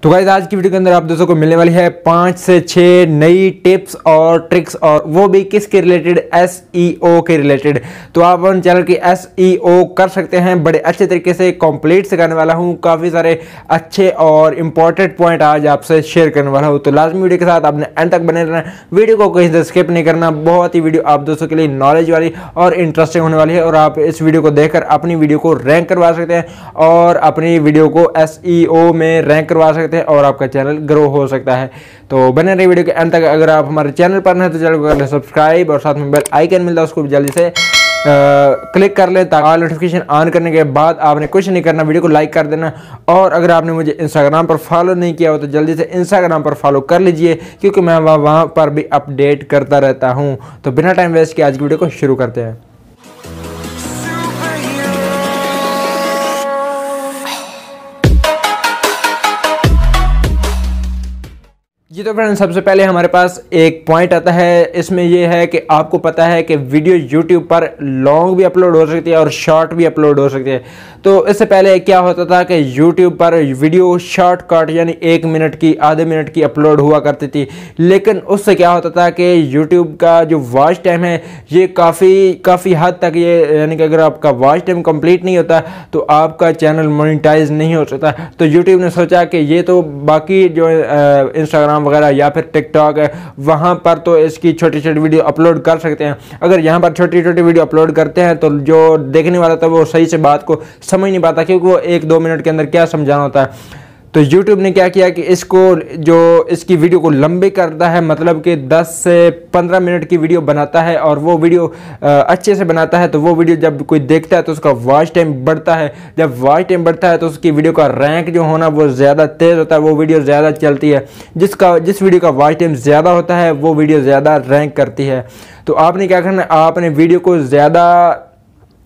तो गाइस आज की वीडियो के अंदर आप दोस्तों को मिलने वाली है 5 से 6 नई टिप्स और ट्रिक्स, और वो भी किसके रिलेटेड, एसईओ के रिलेटेड। तो आप अपन चैनल की एसईओ कर सकते हैं बड़े अच्छे तरीके से, कंप्लीट से करने वाला हूं। काफ़ी सारे अच्छे और इंपॉर्टेंट पॉइंट आज आपसे शेयर करने वाला हूं। तो लाजमी वीडियो के साथ आपने एंड तक बने रहना, वीडियो को कहीं से स्किप नहीं करना। बहुत ही वीडियो आप दोस्तों के लिए नॉलेज वाली और इंटरेस्टिंग होने वाली है, और आप इस वीडियो को देखकर अपनी वीडियो को रैंक करवा सकते हैं और अपनी वीडियो को एसईओ में रैंक करवा सकते हैं और आपका चैनल ग्रो हो सकता है। तो बने रहिए वीडियो के अंत तक। अगर आप हमारे चैनल पर हैं तो चैनल को कर लें सब्सक्राइब, और साथ में बेल आइकन मिलता है उसको भी जल्दी से क्लिक कर लें, ताकि नोटिफिकेशन ऑन करने के बाद आपने कुछ नहीं करना, वीडियो को लाइक कर देना। और अगर आपने मुझे इंस्टाग्राम पर फॉलो नहीं किया हो तो जल्दी से इंस्टाग्राम पर फॉलो कर लीजिए, क्योंकि मैं वहाँ पर भी अपडेट करता रहता हूँ। तो बिना टाइम वेस्ट किए आज की वीडियो को शुरू करते हैं। जी तो फ्रेंड्स, सबसे पहले हमारे पास एक पॉइंट आता है। इसमें यह है कि आपको पता है कि वीडियो यूट्यूब पर लॉन्ग भी अपलोड हो सकती है और शॉर्ट भी अपलोड हो सकती है। तो इससे पहले क्या होता था कि यूट्यूब पर वीडियो शॉर्टकट यानी 1 मिनट की, आधे मिनट की अपलोड हुआ करती थी, लेकिन उससे क्या होता था कि यूट्यूब का जो वॉच टाइम है ये काफ़ी हद तक ये, यानी कि अगर आपका वॉच टाइम कंप्लीट नहीं होता तो आपका चैनल मोनेटाइज नहीं हो सकता। तो यूट्यूब ने सोचा कि ये तो बाकी जो इंस्टाग्राम वगैरह या फिर टिकटॉक है वहाँ पर तो इसकी छोटी छोटी वीडियो अपलोड कर सकते हैं। अगर यहाँ पर छोटी छोटी वीडियो अपलोड करते हैं तो जो देखने वाला था वो सही से बात को समझ नहीं पाता, क्योंकि वो 1-2 मिनट के अंदर क्या समझाना होता है। तो YouTube ने क्या किया कि इसकी वीडियो को लंबी करता है, मतलब कि 10 से 15 मिनट की वीडियो बनाता है, और वो वीडियो अच्छे से बनाता है। तो वो वीडियो जब कोई देखता है तो उसका वॉच टाइम बढ़ता है। जब वॉच टाइम बढ़ता है तो उसकी वीडियो का रैंक जो होना वो ज़्यादा तेज़ होता है, वो वीडियो ज़्यादा चलती है। जिस वीडियो का वॉच टाइम ज़्यादा होता है वो वीडियो ज़्यादा रैंक करती है। तो आपने क्या करना है, आपने वीडियो को ज़्यादा,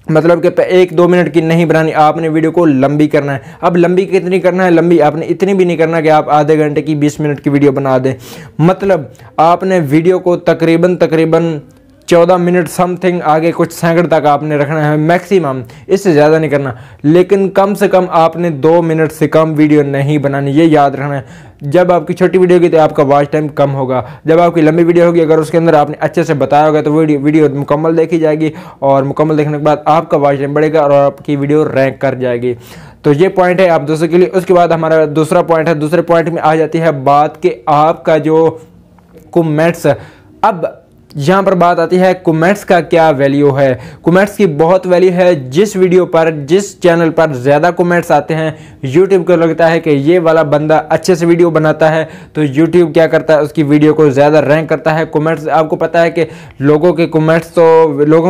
मतलब कि 1-2 मिनट की नहीं बनानी, आपने वीडियो को लंबी करना है। अब लंबी कितनी करना है, लंबी आपने इतनी भी नहीं करना कि आप आधे घंटे की 20 मिनट की वीडियो बना दें। मतलब आपने वीडियो को तकरीबन 14 मिनट समथिंग, आगे कुछ सेकंड तक आपने रखना है मैक्सिमम, इससे ज़्यादा नहीं करना। लेकिन कम से कम आपने 2 मिनट से कम वीडियो नहीं बनानी, ये याद रखना है। जब आपकी छोटी वीडियो होगी तो आपका वॉच टाइम कम होगा। जब आपकी लंबी वीडियो होगी, अगर उसके अंदर आपने अच्छे से बताया होगा तो वीडियो मुकम्मल देखी जाएगी, और मुकम्मल देखने के बाद आपका वॉच टाइम बढ़ेगा और आपकी वीडियो रैंक कर जाएगी। तो ये पॉइंट है आप दोस्तों के लिए। उसके बाद हमारा दूसरा पॉइंट है। दूसरे पॉइंट में आ जाती है बात कि आपका जो कमेंट्स, अब यहाँ पर बात आती है कमेंट्स का क्या वैल्यू है। कमेंट्स की बहुत वैल्यू है। जिस वीडियो पर, जिस चैनल पर ज़्यादा कमेंट्स आते हैं, यूट्यूब को लगता है कि ये वाला बंदा अच्छे से वीडियो बनाता है, तो यूट्यूब क्या करता है, उसकी वीडियो को ज़्यादा रैंक करता है। कमेंट्स, आपको पता है कि लोगों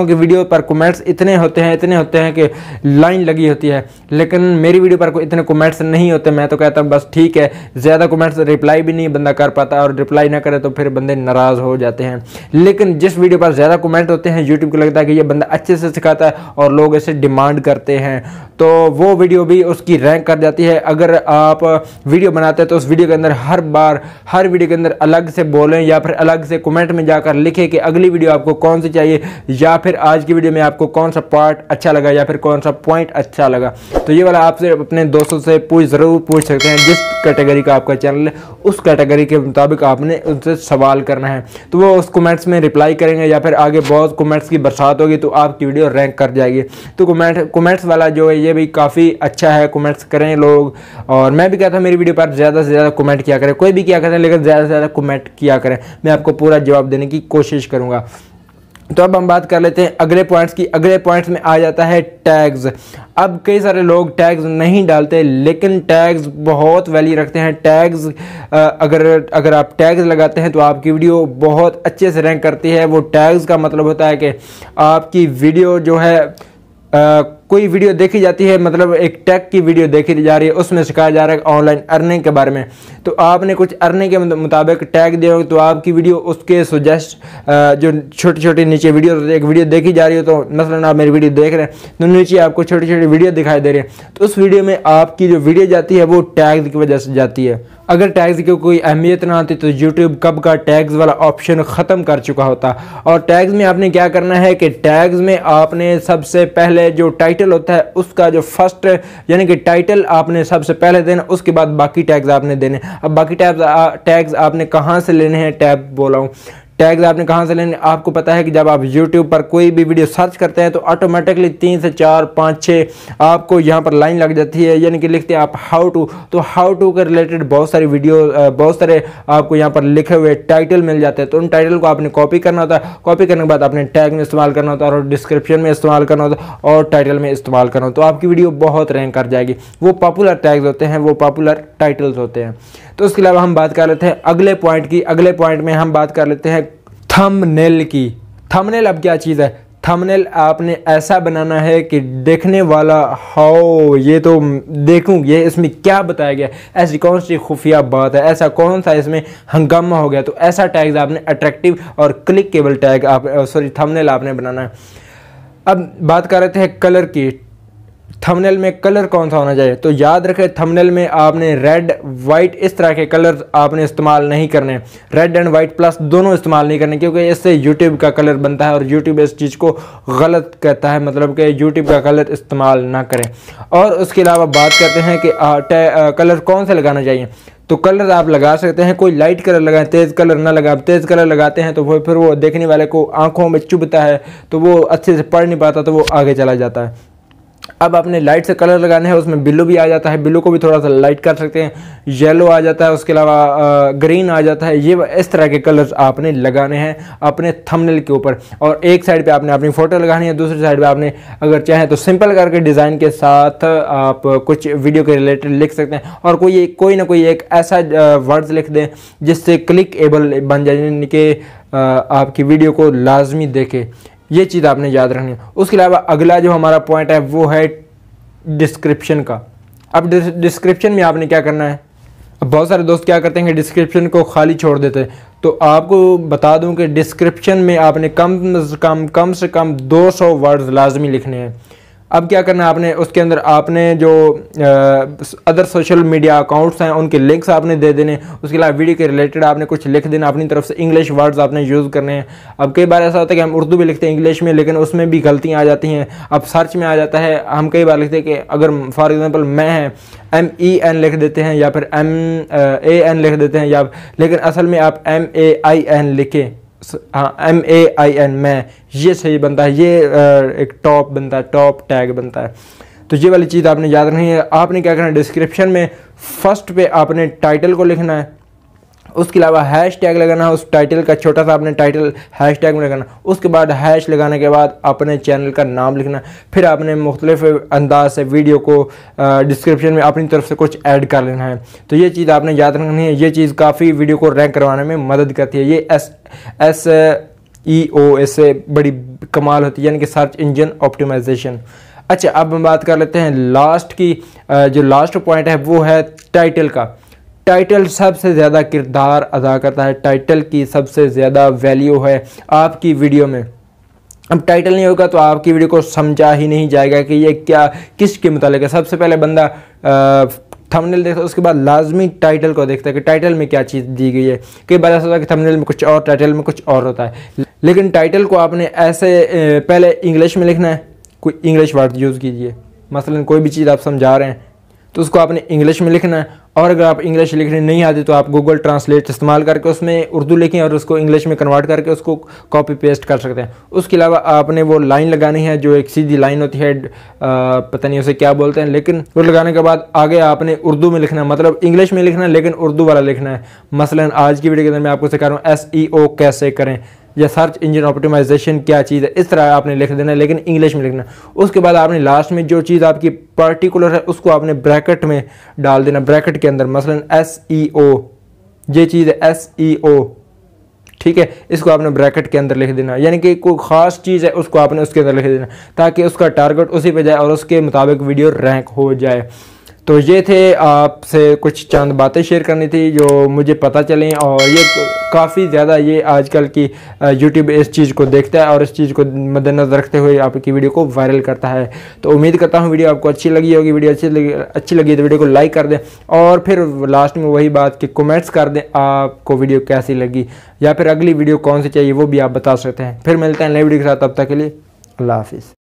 के वीडियो पर कमेंट्स इतने होते हैं कि लाइन लगी होती है, लेकिन मेरी वीडियो पर कोई इतने कमेंट्स नहीं होते। मैं तो कहता हूँ बस ठीक है, ज़्यादा कमेंट्स रिप्लाई भी नहीं बंदा कर पाता, और रिप्लाई ना करे तो फिर बंदे नाराज़ हो जाते हैं। लेकिन जिस वीडियो पर ज़्यादा कमेंट होते हैं, यूट्यूब को लगता है कि ये बंदा अच्छे से सिखाता है और लोग इसे डिमांड करते हैं, तो वो वीडियो भी उसकी रैंक कर जाती है। अगर आप वीडियो बनाते हैं तो उस वीडियो के अंदर हर वीडियो के अंदर अलग से बोलें, या फिर अलग से कमेंट में जाकर लिखें कि अगली वीडियो आपको कौन सी चाहिए, या फिर आज की वीडियो में आपको कौन सा पार्ट अच्छा लगा, या फिर कौन सा पॉइंट अच्छा लगा। तो ये वाला आपसे अपने दोस्तों से ज़रूर पूछ सकते हैं। जिस कैटेगरी का आपका चैनल है उस कैटेगरी के मुताबिक आपने उनसे सवाल करना है, तो वो उस कमेंट्स में रिप्लाई करेंगे, या फिर आगे बहुत कमेंट्स की बरसात होगी तो आपकी वीडियो रैंक कर जाएगी। तो कमेंट्स वाला जो है ये भी काफ़ी अच्छा है। कमेंट्स करें लोग, और मैं भी कहता हूँ मेरी वीडियो पर ज़्यादा से ज़्यादा कमेंट किया करें। कोई भी किया करें, लेकिन ज़्यादा से ज़्यादा कमेंट किया करें। मैं आपको पूरा जवाब देने की कोशिश करूँगा। तो अब हम बात कर लेते हैं अगले पॉइंट्स की। अगले पॉइंट्स में आ जाता है टैग्स। अब कई सारे लोग टैग्स नहीं डालते, लेकिन टैग्स बहुत वैल्यू रखते हैं। टैग्स अगर आप टैग्स लगाते हैं तो आपकी वीडियो बहुत अच्छे से रैंक करती है। वो टैग्स का मतलब होता है कि आपकी वीडियो जो है, कोई वीडियो देखी जाती है, मतलब एक टेक की वीडियो देखी जा रही है, उसमें सिखाया जा रहा है ऑनलाइन अर्निंग के बारे में, तो आपने कुछ अर्निंग के मुताबिक टैग दिया तो आपकी वीडियो उसके सजेस्ट, जो छोटी छोटी नीचे वीडियो, एक वीडियो देखी जा रही हो, तो मसलन आप मेरी वीडियो देख रहे हैं तो नीचे आपको छोटी छोटी वीडियो दिखाई दे रही है, तो उस वीडियो में आपकी जो वीडियो जाती है वो टैग की वजह से जाती है। अगर टैग्स की कोई अहमियत ना आती तो यूट्यूब कब का टैग्स वाला ऑप्शन ख़त्म कर चुका होता। और टैग्स में आपने क्या करना है कि टैग्स में आपने सबसे पहले जो टाइटल टाइटल होता है उसका जो फर्स्ट यानी कि टाइटल आपने सबसे पहले देना, उसके बाद बाकी टैग्स आपने देने। अब बाकी टैग्स आपने कहाँ से लेने हैं, टैग बोला हूँ, टैग्स आपने कहाँ से लेने, आपको पता है कि जब आप YouTube पर कोई भी वीडियो सर्च करते हैं तो ऑटोमेटिकली 3 से 4 5 6 आपको यहाँ पर लाइन लग जाती है, यानी कि लिखते हैं आप हाउ टू, तो हाउ टू के रिलेटेड बहुत सारी वीडियो बहुत सारे आपको यहाँ पर लिखे हुए टाइटल मिल जाते हैं। तो उन टाइटल को आपने कॉपी करना होता है, कॉपी करने के बाद आपने टैग में इस्तेमाल करना होता है और डिस्क्रिप्शन में इस्तेमाल करना होता है और टाइटल में इस्तेमाल करना होता है, तो आपकी वीडियो बहुत रैंक कर जाएगी। वो पॉपुलर टैग्स होते हैं, वो पॉपुलर टाइटल्स होते हैं। तो उसके अलावा हम बात कर लेते हैं अगले पॉइंट की। अगले पॉइंट में हम बात कर लेते हैं थंबनेल की। थंबनेल अब क्या चीज़ है, थंबनेल आपने ऐसा बनाना है कि देखने वाला हो ये तो देखूं ये इसमें क्या बताया गया, ऐसी कौन सी खुफिया बात है, ऐसा कौन सा इसमें हंगामा हो गया, तो ऐसा टैग आपने अट्रैक्टिव और क्लिकेबल टैग थंबनेल आपने बनाना है। अब बात कर रहे थे कलर की, थंबनेल में कलर कौन सा होना चाहिए, तो याद रखें थंबनेल में आपने रेड वाइट इस तरह के कलर आपने इस्तेमाल नहीं करने, रेड एंड वाइट प्लस दोनों इस्तेमाल नहीं करने, क्योंकि इससे यूट्यूब का कलर बनता है और यूट्यूब इस चीज़ को गलत कहता है, मतलब कि यूट्यूब का कलर इस्तेमाल ना करें। और उसके अलावा बात करते हैं कि कलर कौन सा लगाना चाहिए, तो कलर आप लगा सकते हैं, कोई लाइट कलर लगाएं, तेज़ कलर ना लगाएं। तेज़ कलर लगाते हैं तो वो फिर वो देखने वाले को आंखों में चुभता है, तो वो अच्छे से पढ़ नहीं पाता, तो वो आगे चला जाता है। अब आपने लाइट से कलर लगाने हैं, उसमें ब्लू भी आ जाता है, ब्लू को भी थोड़ा सा लाइट कर सकते हैं, येलो आ जाता है, उसके अलावा ग्रीन आ जाता है। ये इस तरह के कलर्स आपने लगाने हैं अपने थंबनेल के ऊपर। और एक साइड पे आपने अपनी फ़ोटो लगानी है, दूसरी साइड पे आपने अगर चाहें तो सिंपल करके डिज़ाइन के साथ आप कुछ वीडियो के रिलेटेड लिख सकते हैं, और कोई ना कोई एक ऐसा वर्ड्स लिख दें जिससे क्लिकेबल बन जाए, यानी कि आपकी वीडियो को लाजमी देखे। ये चीज़ आपने याद रखनी है। उसके अलावा अगला जो हमारा पॉइंट है वो है डिस्क्रिप्शन का। अब डिस्क्रिप्शन में आपने क्या करना है, अब बहुत सारे दोस्त क्या करते हैं कि डिस्क्रिप्शन को खाली छोड़ देते हैं, तो आपको बता दूं कि डिस्क्रिप्शन में आपने कम से कम 200 वर्ड्स लाजमी लिखने हैं। अब क्या करना है आपने, उसके अंदर आपने जो अदर सोशल मीडिया अकाउंट्स हैं उनके लिंक्स आपने दे देने, उसके अलावा वीडियो के रिलेटेड आपने कुछ लिख देना अपनी तरफ से, इंग्लिश वर्ड्स आपने यूज़ करने हैं। अब कई बार ऐसा होता है कि हम उर्दू भी लिखते हैं इंग्लिश में, लेकिन उसमें भी गलतियाँ आ जाती हैं। अब सर्च में आ जाता है, हम कई बार लिखते हैं कि अगर फॉर एग्जांपल मैं है MEN लिख देते हैं या फिर MAN लिख देते हैं, या लेकिन असल में आप MAIN लिखें, हाँ MAIN में, ये सही बनता है, ये एक टॉप बनता है, टॉप टैग बनता है। तो ये वाली चीज़ आपने याद रखनी है। आपने क्या करना है, डिस्क्रिप्शन में फर्स्ट पे आपने टाइटल को लिखना है, उसके अलावा हैश टैग लगाना है, उस टाइटल का छोटा सा आपने टाइटल हैश टैग में लगाना, उसके बाद हैश लगाने के बाद अपने चैनल का नाम लिखना, फिर आपने मुख्तलिफ अंदाज से वीडियो को डिस्क्रिप्शन में अपनी तरफ से कुछ ऐड कर लेना है। तो ये चीज़ आपने याद रखनी है, ये चीज़ काफ़ी वीडियो को रैंक करवाने में मदद करती है। ये SEO इससे बड़ी कमाल होती है, यानी कि सर्च इंजन ऑप्टिमाइजेशन। अच्छा, अब हम बात कर लेते हैं लास्ट की। जो लास्ट पॉइंट है वो है टाइटल का। टाइटल सबसे ज़्यादा किरदार अदा करता है, टाइटल की सबसे ज़्यादा वैल्यू है आपकी वीडियो में। अब टाइटल नहीं होगा तो आपकी वीडियो को समझा ही नहीं जाएगा कि ये क्या किसके मुतालिक है। सबसे पहले बंदा थंबनेल देखता है, उसके बाद लाजमी टाइटल को देखता है कि टाइटल में क्या चीज़ दी गई है। कई बार ऐसा होता है कि थंबनेल में कुछ और, टाइटल में कुछ और होता है, लेकिन टाइटल को आपने ऐसे पहले इंग्लिश में लिखना है, कोई इंग्लिश वर्ड यूज़ कीजिए। मसलन कोई भी चीज़ आप समझा रहे हैं तो उसको आपने इंग्लिश में लिखना है, और अगर आप इंग्लिश लिखने नहीं आती तो आप गूगल ट्रांसलेट इस्तेमाल करके उसमें उर्दू लिखें और उसको इंग्लिश में कन्वर्ट करके उसको कॉपी पेस्ट कर सकते हैं। उसके अलावा आपने वो लाइन लगानी है जो एक सीधी लाइन होती है, पता नहीं उसे क्या बोलते हैं, लेकिन वो लगाने के बाद आगे आपने उर्दू में लिखना है, मतलब इंग्लिश में लिखना है लेकिन उर्दू वाला लिखना है। मसलन आज की वीडियो के अंदर मैं आपको सिखा रहा हूँ SEO कैसे करें या सर्च इंजन ऑप्टिमाइजेशन क्या चीज़ है, इस तरह आपने लिख देना है लेकिन इंग्लिश में लिखना। उसके बाद आपने लास्ट में जो चीज़ आपकी पर्टिकुलर है उसको आपने ब्रैकेट में डाल देना, ब्रैकेट के अंदर, मसलन SEO, ये चीज़ है SEO, ठीक है, इसको आपने ब्रैकेट के अंदर लिख देना, यानी कि कोई ख़ास चीज़ है उसको आपने उसके अंदर लिख देना ताकि उसका टारगेट उसी पे जाए और उसके मुताबिक वीडियो रैंक हो जाए। तो ये थे आपसे कुछ चंद बातें शेयर करनी थी जो मुझे पता चलें, और ये काफ़ी ज़्यादा ये आजकल की यूट्यूब इस चीज़ को देखता है और इस चीज़ को मद्देनज़र रखते हुए आपकी वीडियो को वायरल करता है। तो उम्मीद करता हूँ वीडियो आपको अच्छी लगी होगी। वीडियो अच्छी लगी तो वीडियो को लाइक कर दें, और फिर लास्ट में वही बात कि कमेंट्स कर दें आपको वीडियो कैसी लगी, या फिर अगली वीडियो कौन सी चाहिए वो भी आप बता सकते हैं। फिर मिलते हैं नई वीडियो के साथ, तब तक के लिए अल्लाह हाफिज़।